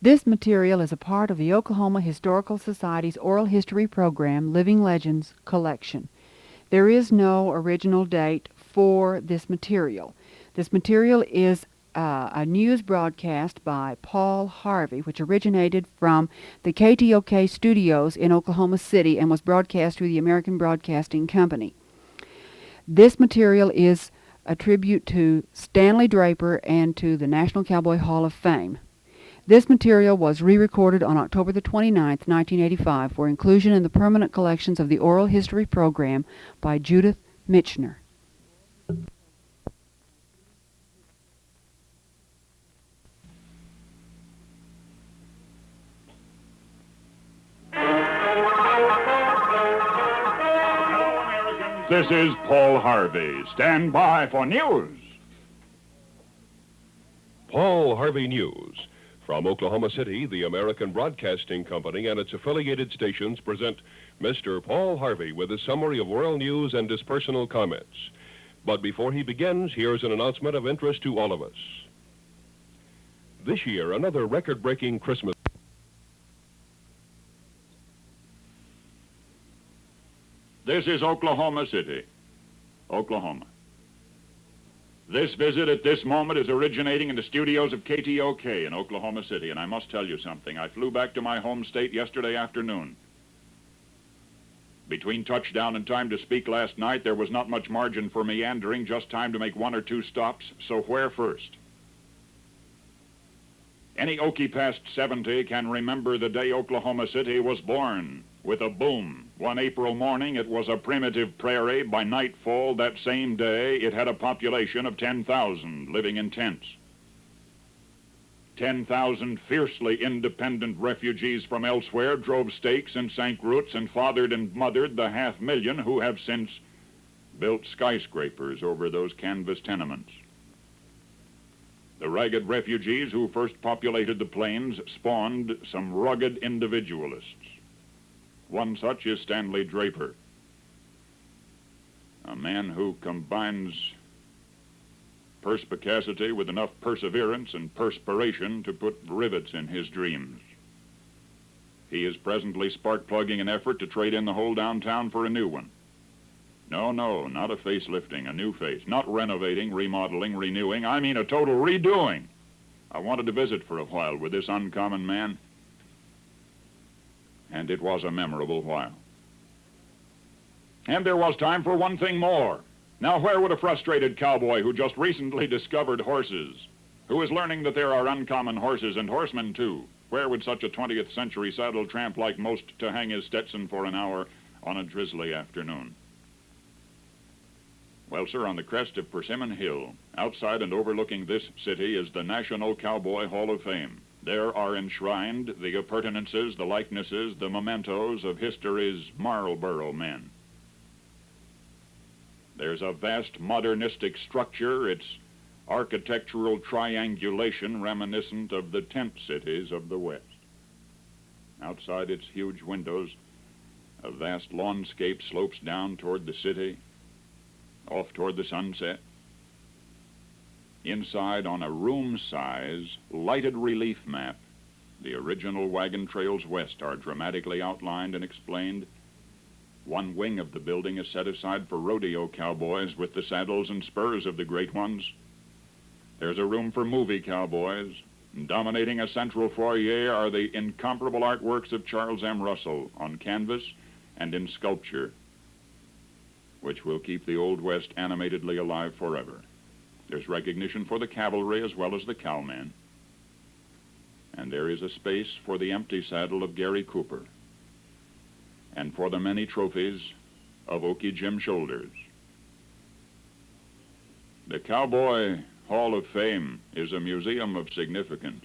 This material is a part of the Oklahoma Historical Society's Oral History Program Living Legends collection. There is no original date for this material. This material is a news broadcast by Paul Harvey, which originated from the KTOK studios in Oklahoma City and was broadcast through the American Broadcasting Company. This material is a tribute to Stanley Draper and to the National Cowboy Hall of Fame. This material was re-recorded on October the 29th, 1985, for inclusion in the permanent collections of the Oral History Program by Judith Michener. This is Paul Harvey. Stand by for news. Paul Harvey News. From Oklahoma City, the American Broadcasting Company and its affiliated stations present Mr. Paul Harvey with a summary of world news and his personal comments. But before he begins, here's an announcement of interest to all of us. This year, another record-breaking Christmas. This is Oklahoma City, Oklahoma. This visit at this moment is originating in the studios of KTOK in Oklahoma City, and I must tell you something. I flew back to my home state yesterday afternoon. Between touchdown and time to speak last night, there was not much margin for meandering, just time to make one or two stops, so where first? Any Okie past 70 can remember the day Oklahoma City was born, with a boom. One April morning, it was a primitive prairie. By nightfall that same day, it had a population of 10,000 living in tents. 10,000 fiercely independent refugees from elsewhere drove stakes and sank roots and fathered and mothered the 500,000 who have since built skyscrapers over those canvas tenements. The ragged refugees who first populated the plains spawned some rugged individualists. One such is Stanley Draper, a man who combines perspicacity with enough perseverance and perspiration to put rivets in his dreams. He is presently spark-plugging an effort to trade in the whole downtown for a new one. No, not a facelifting, a new face. Not renovating, remodeling, renewing. I mean a total redoing. I wanted to visit for a while with this uncommon man, and it was a memorable while. And there was time for one thing more. Now, where would a frustrated cowboy who just recently discovered horses, who is learning that there are uncommon horses and horsemen too, where would such a 20th century saddle tramp like most to hang his Stetson for an hour on a drizzly afternoon? Well, sir, on the crest of Persimmon Hill, outside and overlooking this city, is the National Cowboy Hall of Fame. There are enshrined the appurtenances, the likenesses, the mementos of history's Marlboro men. There's a vast modernistic structure, its architectural triangulation reminiscent of the tent cities of the West. Outside its huge windows, a vast lawnscape slopes down toward the city, off toward the sunset. Inside, on a room-size, lighted relief map, the original wagon trails west are dramatically outlined and explained. One wing of the building is set aside for rodeo cowboys with the saddles and spurs of the great ones. There's a room for movie cowboys. Dominating a central foyer are the incomparable artworks of Charles M. Russell on canvas and in sculpture, which will keep the Old West animatedly alive forever. There's recognition for the cavalry as well as the cowmen. And there is a space for the empty saddle of Gary Cooper and for the many trophies of Okie Jim Shoulders. The Cowboy Hall of Fame is a museum of significance.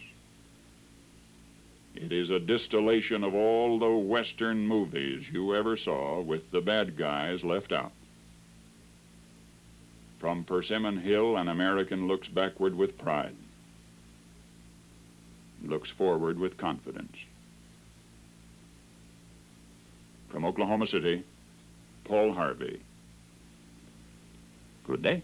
It is a distillation of all the Western movies you ever saw with the bad guys left out. From Persimmon Hill, an American looks backward with pride, looks forward with confidence. From Oklahoma City, Paul Harvey. Good day.